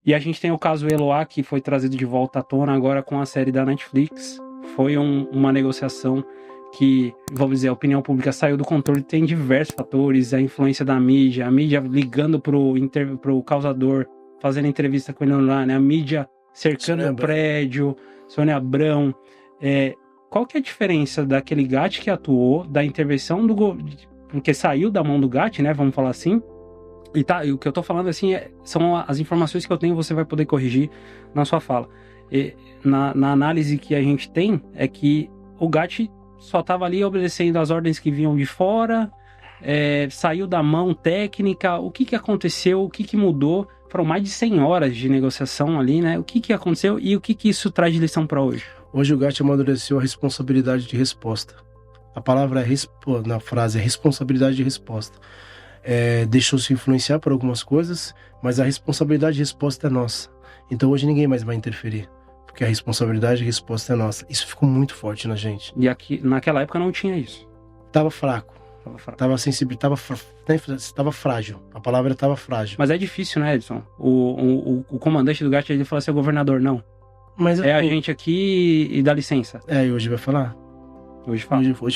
E a gente tem o caso Eloá, que foi trazido de volta à tona agora com a série da Netflix. Foi uma negociação que, vamos dizer, a opinião pública saiu do controle, tem diversos fatores, a influência da mídia, a mídia ligando pro causador, fazendo entrevista com ele online, a mídia cercando o prédio, Sônia Abrão. Qual que é a diferença daquele GAT que atuou, da intervenção porque saiu da mão do GAT, né, vamos falar assim, e o que eu tô falando assim são as informações que eu tenho, você vai poder corrigir na sua fala. Na análise que a gente tem, é que o GAT só estava ali obedecendo as ordens que vinham de fora, saiu da mão técnica. O que aconteceu, o que mudou? Foram mais de 100 horas de negociação ali, né? O que aconteceu e o que isso traz de lição para hoje? Hoje o GAT amadureceu a responsabilidade de resposta. A palavra na frase é responsabilidade de resposta. Deixou-se influenciar por algumas coisas, mas a responsabilidade de resposta é nossa. Então hoje ninguém mais vai interferir, porque a responsabilidade de resposta é nossa. Isso ficou muito forte na gente. E aqui, naquela época não tinha isso. Tava fraco. Tava sensível, tava frágil. A palavra tava frágil. Mas é difícil, né, Edson? O comandante do GAT, ele falou assim, governador, não. Mas a gente aqui e dá licença. E hoje vai falar? Hoje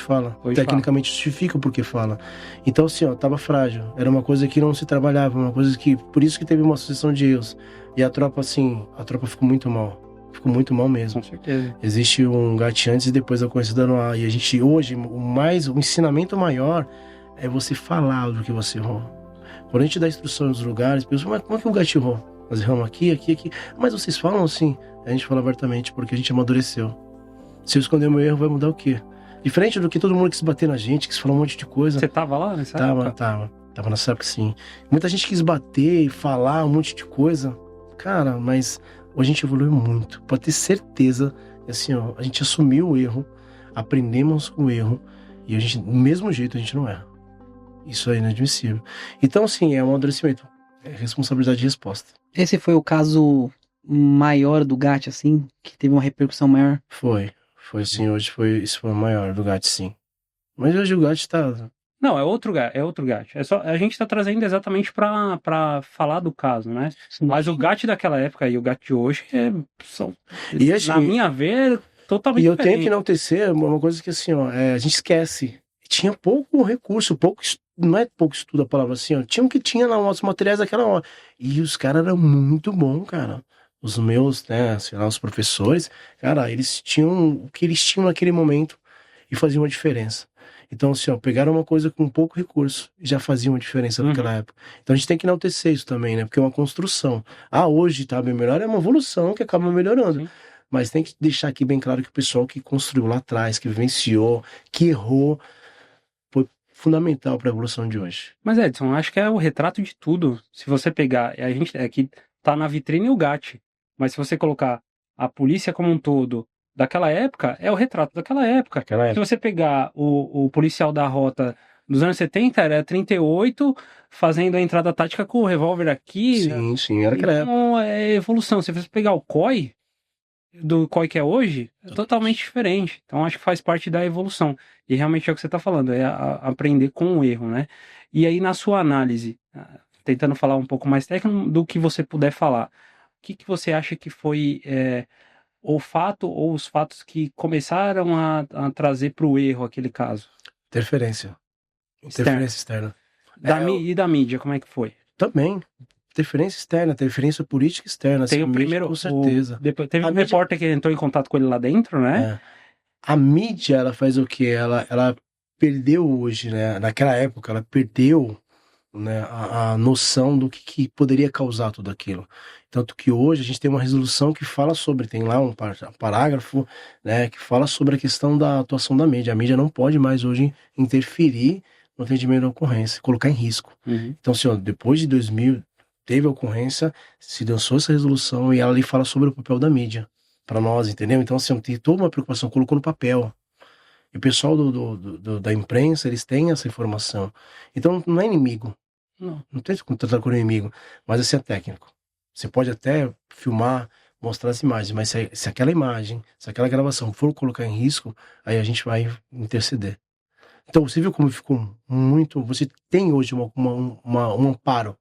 fala. Tecnicamente justifica o porquê fala. Então, assim, tava frágil. Era uma coisa que não se trabalhava, uma coisa que... Por isso que teve uma sucessão de erros. E a tropa, assim, ficou muito mal. Ficou muito mal mesmo. Com certeza. Existe um GAT antes e depois da coisa dando a... E a gente, hoje, o ensinamento maior é você falar do que você errou. Quando a gente dá instrução nos lugares, pessoas, mas como é que o GAT errou? Nós erramos aqui. Mas vocês falam assim? A gente fala abertamente, porque a gente amadureceu. Se eu esconder meu erro, vai mudar o quê? Diferente do que todo mundo quis bater na gente, quis falar um monte de coisa. Você tava lá nessa época? Tava nessa época, sim. Muita gente quis bater e falar um monte de coisa. Cara, mas hoje a gente evoluiu muito. Pode ter certeza, assim, a gente assumiu o erro, aprendemos com o erro, e a gente, do mesmo jeito, a gente não erra. Isso é inadmissível. Então, assim, é um amadurecimento. É responsabilidade de resposta. Esse foi o caso maior do GAT, assim, que teve uma repercussão maior? Foi sim, isso foi o maior do GAT, sim. Mas hoje o GAT tá... Não, é outro GAT. A gente tá trazendo exatamente pra falar do caso, né? Sim. Mas o GAT daquela época e o GAT de hoje na minha ver, totalmente diferente. E eu tenho que enaltecer uma coisa que, assim, a gente esquece. Tinha pouco recurso, não é pouco estudo a palavra assim, tinha o que tinha lá, os materiais daquela hora. E os caras eram muito bons, cara. Os meus, né, sei lá, os professores, cara, eles tinham o que eles tinham naquele momento e faziam uma diferença. Então, assim, pegaram uma coisa com pouco recurso e já fazia uma diferença naquela época. Então a gente tem que enaltecer isso também, né, porque é uma construção. Hoje tá bem melhor, é uma evolução que acaba melhorando. Sim. Mas tem que deixar aqui bem claro que o pessoal que construiu lá atrás, que vivenciou, que errou, foi fundamental para a evolução de hoje. Mas, Edson, acho que é o retrato de tudo. Se você pegar, a gente aqui tá na vitrine o GAT. Mas se você colocar a polícia como um todo daquela época, é o retrato daquela época. Se você pegar o policial da rota dos anos 70, era 38, fazendo a entrada tática com o revólver aqui. Sim, era aquela época. Então, é evolução. Se você pegar o COI, do COI que é hoje, é totalmente diferente. Então, acho que faz parte da evolução. E realmente é o que você está falando, é aprender com o erro, né? E aí, na sua análise, tentando falar um pouco mais técnico do que você puder falar, o que você acha que foi o fato ou os fatos que começaram a trazer para o erro aquele caso? Interferência externa. E da mídia, como é que foi? Também. Interferência externa, interferência política externa. Tem o primeiro, com certeza. Depois teve um repórter que entrou em contato com ele lá dentro, né? A mídia, ela faz o quê? Ela perdeu hoje, né? Naquela época, ela perdeu, né, a noção do que poderia causar tudo aquilo. Tanto que hoje a gente tem uma resolução que fala sobre, tem lá um parágrafo, né, que fala sobre a questão da atuação da mídia. A mídia não pode mais hoje interferir no atendimento da ocorrência, colocar em risco. Então, assim, depois de 2000, teve a ocorrência, se lançou essa resolução e ela ali fala sobre o papel da mídia para nós, entendeu? Então, assim, tem toda uma preocupação, colocou no papel. E o pessoal da imprensa, eles têm essa informação. Então, não é inimigo. Não tem como tratar com o inimigo, mas assim é técnico. Você pode até filmar, mostrar as imagens, mas se aquela imagem, se aquela gravação for colocar em risco, aí a gente vai interceder. Então, você viu como ficou muito... Você tem hoje um amparo.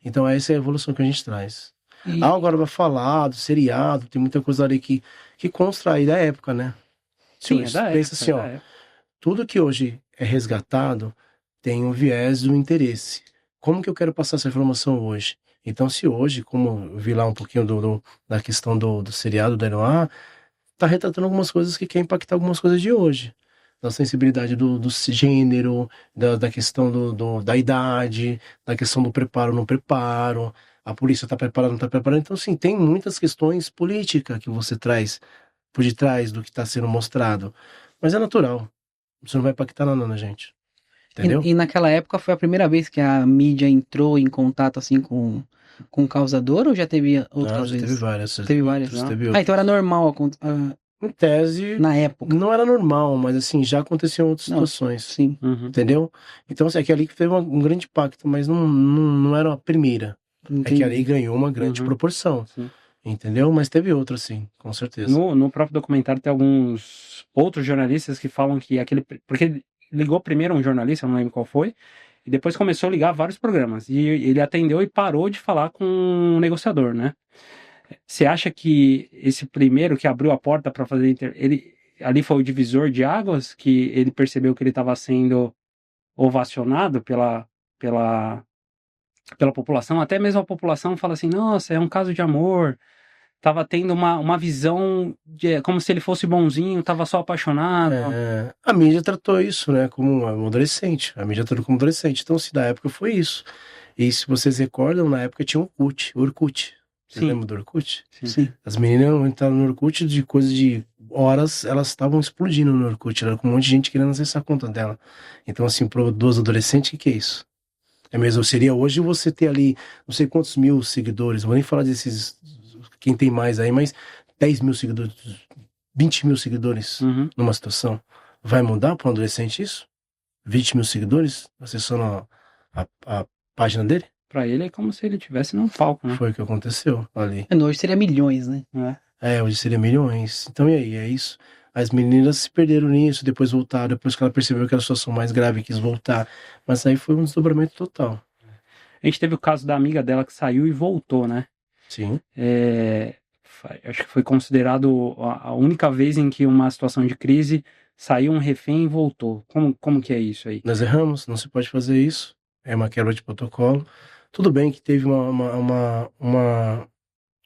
Então, essa é a evolução que a gente traz. E, Agora vai falar do seriado, tem muita coisa ali que consta aí da época, né? Sim, é da Pensa época, assim, é ó, da época. tudo que hoje é resgatado tem um viés do interesse. Como que eu quero passar essa informação hoje? Então, se hoje, como eu vi lá um pouquinho da questão do seriado da Enoá, tá retratando algumas coisas que quer impactar algumas coisas de hoje. Da sensibilidade do gênero, da questão da idade, da questão do preparo, não preparo, a polícia tá preparada, não tá preparada. Então, assim, tem muitas questões políticas que você traz por detrás do que está sendo mostrado. Mas é natural. Isso não vai impactar nada na gente. Entendeu? e naquela época foi a primeira vez que a mídia entrou em contato assim com o causador ou já teve Não, outras já teve vezes? várias. Teve várias. Já Já. teve Ah, então outras. era normal Em tese, na época. não era normal, mas assim, já aconteciam outras Não, situações. sim. Uhum. Entendeu? Então, assim, é que ali que teve um grande impacto, mas não era a primeira. É que ali Entendi. ganhou uma grande Uhum. proporção. Sim. Entendeu? Mas teve outra, sim, com certeza. No próprio documentário tem alguns outros jornalistas que falam que aquele. Porque ligou primeiro um jornalista, eu não lembro qual foi, e depois começou a ligar vários programas. E ele atendeu e parou de falar com o negociador, né? Você acha que esse primeiro que abriu a porta para fazer. Ele, ali foi o divisor de águas, que ele percebeu que ele estava sendo ovacionado pela, pela população? Até mesmo a população fala assim: nossa, é um caso de amor. Tava tendo uma visão de como se ele fosse bonzinho, tava só apaixonado. A mídia tratou isso, né, como um adolescente. A mídia tratou como adolescente. Então, se da época foi isso. E se vocês recordam, na época tinha Orkut. Vocês Sim, lembram do Orkut? sim. Sim. As meninas entraram no Orkut de coisa de horas, elas estavam explodindo no Orkut. Era com um monte de gente querendo acessar a conta dela. Então, assim, para duas adolescentes, o que é isso? É mesmo, seria hoje você ter ali não sei quantos mil seguidores, não vou nem falar desses, quem tem mais aí, mas 10 mil seguidores, 20 mil seguidores Uhum. numa situação. Vai mudar para um adolescente isso? 20 mil seguidores acessando a página dele? Pra ele é como se ele tivesse num palco, né? Foi o que aconteceu ali. Hoje seria milhões, né? Hoje seria milhões. Então e aí, é isso. As meninas se perderam nisso, depois voltaram, depois que ela percebeu que era a situação mais grave, quis voltar. Mas aí foi um desdobramento total. A gente teve o caso da amiga dela que saiu e voltou, né? Sim. Acho que foi considerado a única vez em que uma situação de crise saiu um refém e voltou. Como que é isso aí? Nós erramos, não se pode fazer isso. É uma quebra de protocolo. Tudo bem que teve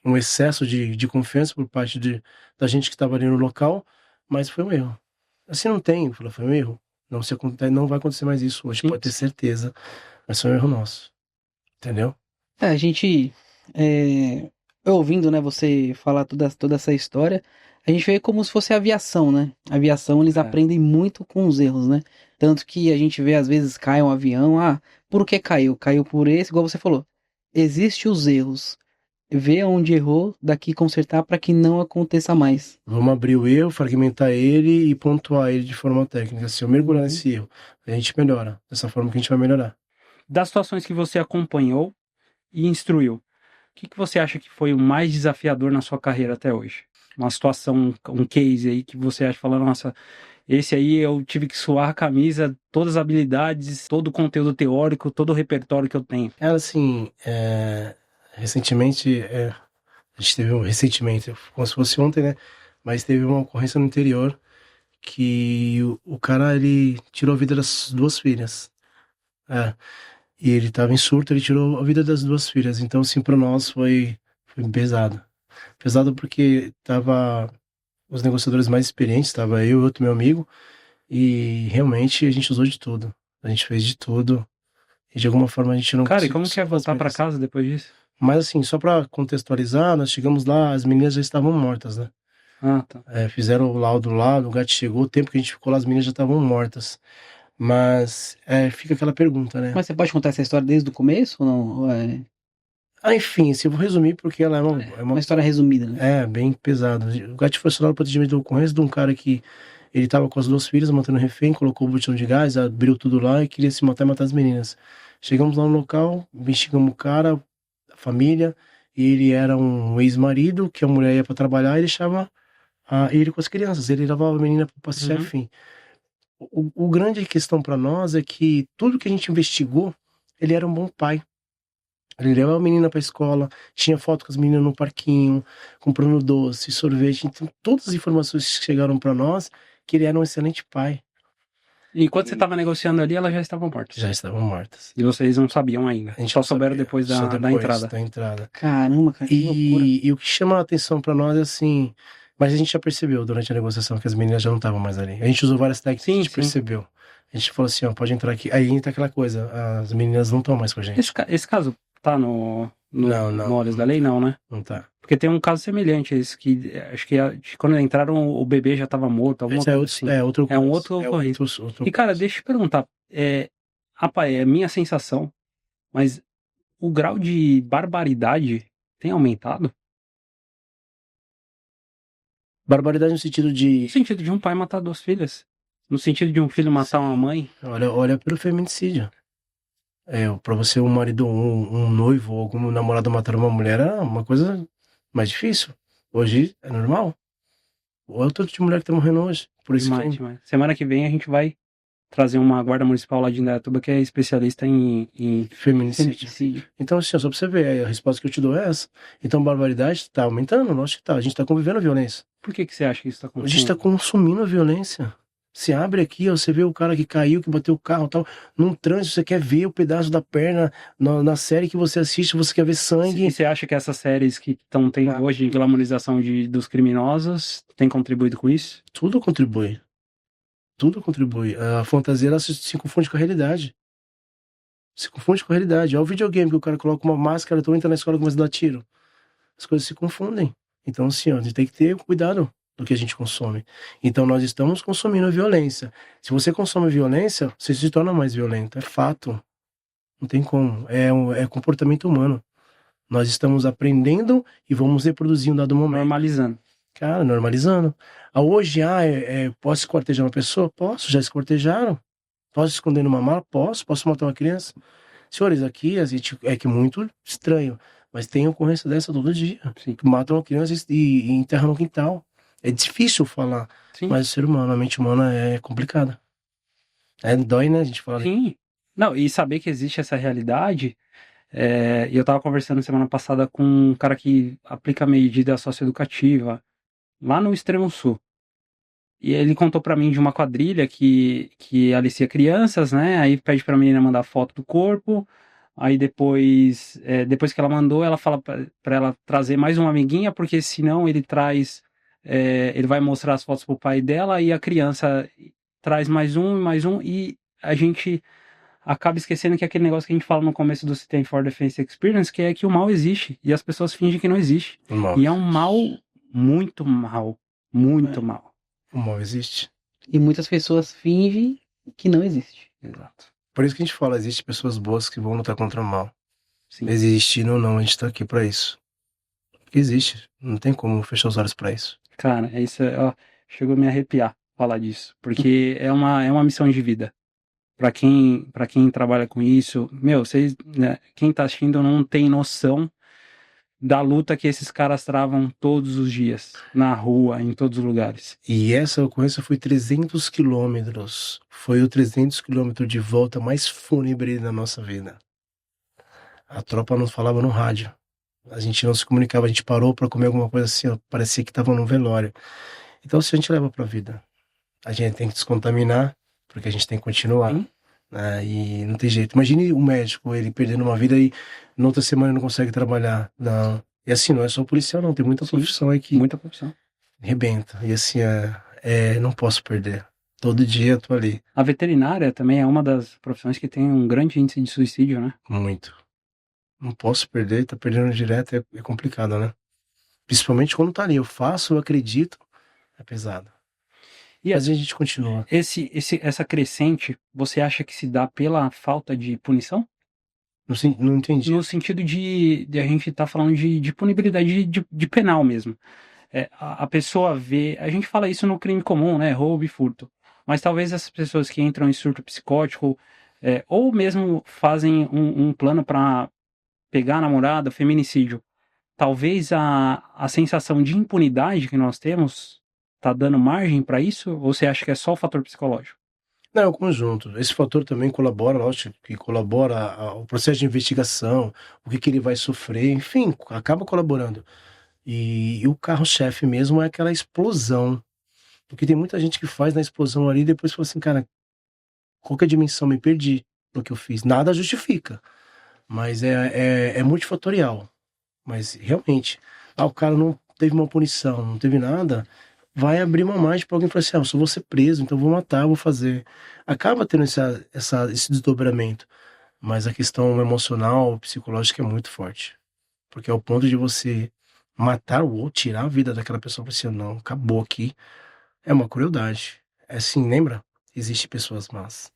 um excesso de confiança por parte da gente que estava ali no local, mas foi um erro. Assim não tem, foi um erro. Não vai acontecer mais isso hoje, Sim. pode ter certeza. Mas foi um erro nosso. Entendeu? A gente, ouvindo, né, você falar toda essa história, a gente vê como se fosse aviação, né? Aviação, eles aprendem muito com os erros, né? Tanto que a gente vê, às vezes, cai um avião, por que caiu? Caiu por esse, igual você falou. Existem os erros. Vê onde errou, daqui consertar para que não aconteça mais. Vamos abrir o erro, fragmentar ele e pontuar ele de forma técnica. Se eu mergulhar nesse erro, a gente melhora. Dessa forma que a gente vai melhorar. Das situações que você acompanhou e instruiu, o que você acha que foi o mais desafiador na sua carreira até hoje? Uma situação, um case aí que você acha, falando, nossa, esse aí eu tive que suar a camisa, todas as habilidades, todo o conteúdo teórico, todo o repertório que eu tenho. Assim, recentemente, a gente teve recentemente, como se fosse ontem, né? Mas teve uma ocorrência no interior que o cara, ele tirou a vida das duas filhas. E ele tava em surto, ele tirou a vida das duas filhas. Então, assim, para nós foi pesado. Pesado porque tava os negociadores mais experientes, tava eu e outro meu amigo, e realmente a gente usou de tudo. A gente fez de tudo. E de alguma forma a gente não Cara, e conseguiu como que é voltar pra casa depois disso? Mas assim, só pra contextualizar, nós chegamos lá, as meninas já estavam mortas, né? Ah, tá. Fizeram o laudo lá, o gato chegou, o tempo que a gente ficou lá, as meninas já estavam mortas. Mas fica aquela pergunta, né? Mas você pode contar essa história desde o começo ou não? Ou Enfim, se eu vou resumir, porque ela é uma história resumida, né? bem pesada. O gato foi acionado para atendimento de ocorrência de um cara que ele tava com as duas filhas, mantendo refém, colocou o botão de gás, abriu tudo lá e queria se matar e matar as meninas. Chegamos lá no local, investigamos o cara, a família, e ele era um ex-marido, que a mulher ia para trabalhar e deixava ele com as crianças, ele levava a menina para passear, enfim. O grande questão para nós é que tudo que a gente investigou, ele era um bom pai. Ele levava a menina pra escola, tinha foto com as meninas no parquinho, comprando doce, sorvete. Então, todas as informações que chegaram pra nós, que ele era um excelente pai. E enquanto você estava negociando ali, elas já estavam mortas. Já estavam mortas. E vocês não sabiam ainda. A gente Só não souberam sabia, depois só da depois entrada. da entrada. Caramba, cara, que loucura. E o que chama a atenção pra nós é assim. Mas a gente já percebeu durante a negociação que as meninas já não estavam mais ali. A gente usou várias técnicas, Sim, a gente sim. percebeu. A gente falou assim, ó, pode entrar aqui. Aí entra aquela coisa, as meninas não estão mais com a gente. Esse caso tá no Não. Olhos da Lei, não, né? Não tá. Porque tem um caso semelhante a esse, que acho que quando entraram o bebê já estava morto, alguma Esse é coisa outro, assim. é outro É um caso. outro É ocorrido. outro E cara, caso. deixa eu te perguntar, rapaz, é minha sensação, mas o grau de barbaridade tem aumentado? Barbaridade no sentido No de. sentido de um pai matar duas filhas. No sentido de um filho matar uma mãe. Olha pelo feminicídio. Pra você, um marido, um noivo ou algum namorado matar uma mulher é uma coisa mais difícil. Hoje é normal. Olha o tanto de mulher que tá morrendo hoje. Por isso Demais, que demais. Semana que vem a gente vai trazer uma guarda municipal lá de Indaiatuba que é especialista em feminicídio. feminicídio. Então, assim, ó, só pra você ver, a resposta que eu te dou é essa. Então, barbaridade tá aumentando, lógico que tá. A gente tá convivendo a violência. Por que você acha que isso tá A gente acontecendo? tá consumindo a violência. Você abre aqui, ó, você vê o cara que caiu, que bateu o carro e tal. Num trânsito, você quer ver o pedaço da perna. Na série que você assiste, você quer ver sangue. E você acha que essas séries que estão tendo Ah. hoje de glamorização dos criminosos têm contribuído com isso? Tudo contribui. Tudo contribui. A fantasia, ela se confunde com a realidade. Se confunde com a realidade. Olha o videogame que o cara coloca uma máscara, tu entra na escola e começa a dar tiro. As coisas se confundem. Então, assim, ó, a gente tem que ter cuidado do que a gente consome. Então, nós estamos consumindo violência. Se você consome violência, você se torna mais violento. É fato. Não tem como. É comportamento humano. Nós estamos aprendendo e vamos reproduzir um dado momento. Normalizando. Cara, normalizando. Hoje, posso esquartejar uma pessoa? Posso, já esquartejaram. Posso esconder numa mala? Posso matar uma criança? Senhores, aqui a gente é que muito estranho, mas tem ocorrência dessa todo dia. Sim. Que matam uma criança e enterram no quintal. É difícil falar, Sim. mas o ser humano, a mente humana é complicada. Dói, né, a gente fala. Sim. Não, e saber que existe essa realidade. E eu tava conversando semana passada com um cara que aplica medida socioeducativa lá no extremo sul. E ele contou pra mim de uma quadrilha que alicia crianças, né? Aí pede pra menina mandar foto do corpo. Aí depois que ela mandou, ela fala pra ela trazer mais uma amiguinha, porque senão ele traz. Ele vai mostrar as fotos pro pai dela e a criança traz mais um, e a gente acaba esquecendo que é aquele negócio que a gente fala no começo do Stanford Defense Experience, que é que o mal existe e as pessoas fingem que não existe. Mal. E é um mal muito mal. Muito mal. O mal existe. E muitas pessoas fingem que não existe. Exato. Por isso que a gente fala, existem pessoas boas que vão lutar contra o mal. Sim. Existindo ou não, a gente tá aqui pra isso. Porque existe. Não tem como fechar os olhos pra isso. Cara, isso, ó, chegou a me arrepiar falar disso. Porque é uma missão de vida. Pra quem trabalha com isso, vocês, né, quem tá assistindo não tem noção da luta que esses caras travam todos os dias, na rua, em todos os lugares. E essa ocorrência foi 300 quilômetros. Foi o 300 quilômetros de volta mais fúnebre da nossa vida. A tropa nos falava no rádio. A gente não se comunicava, a gente parou pra comer alguma coisa assim, ó, parecia que tava num velório. Então, se a gente leva pra vida, a gente tem que descontaminar, porque a gente tem que continuar. Né? E não tem jeito. Imagine o médico, ele perdendo uma vida e na outra semana não consegue trabalhar. Não. E assim, não é só policial, não. Tem muita profissão aí que Muita profissão. rebenta. E assim, não posso perder. Todo dia eu tô ali. A veterinária também é uma das profissões que tem um grande índice de suicídio, né? Muito. Não posso perder, tá perdendo direto, é complicado, né? Principalmente quando tá ali. Eu faço, eu acredito, é pesado. E mas a gente continua. Essa crescente, você acha que se dá pela falta de punição? Não entendi. No sentido de a gente tá falando de punibilidade de penal mesmo. A pessoa vê... A gente fala isso no crime comum, né? Roubo e furto. Mas talvez essas pessoas que entram em surto psicótico, ou mesmo fazem um plano para pegar a namorada, feminicídio, talvez a sensação de impunidade que nós temos tá dando margem para isso? Ou você acha que é só o fator psicológico? Não, é o conjunto. Esse fator também colabora, lógico, que colabora o processo de investigação, o que que ele vai sofrer, enfim, acaba colaborando. E o carro-chefe mesmo é aquela explosão. Porque tem muita gente que faz na explosão ali e depois fala assim, cara, qual que é a dimensão? Me perdi no que eu fiz. Nada justifica, mas é multifatorial. Mas realmente, o cara não teve uma punição, não teve nada, vai abrir uma margem para alguém falar assim, eu só vou ser preso, então vou matar, vou fazer. Acaba tendo esse desdobramento. Mas a questão emocional, psicológica é muito forte. Porque ao ponto de você matar o outro, tirar a vida daquela pessoa, você não, acabou aqui. É uma crueldade. É assim, lembra? Existem pessoas más.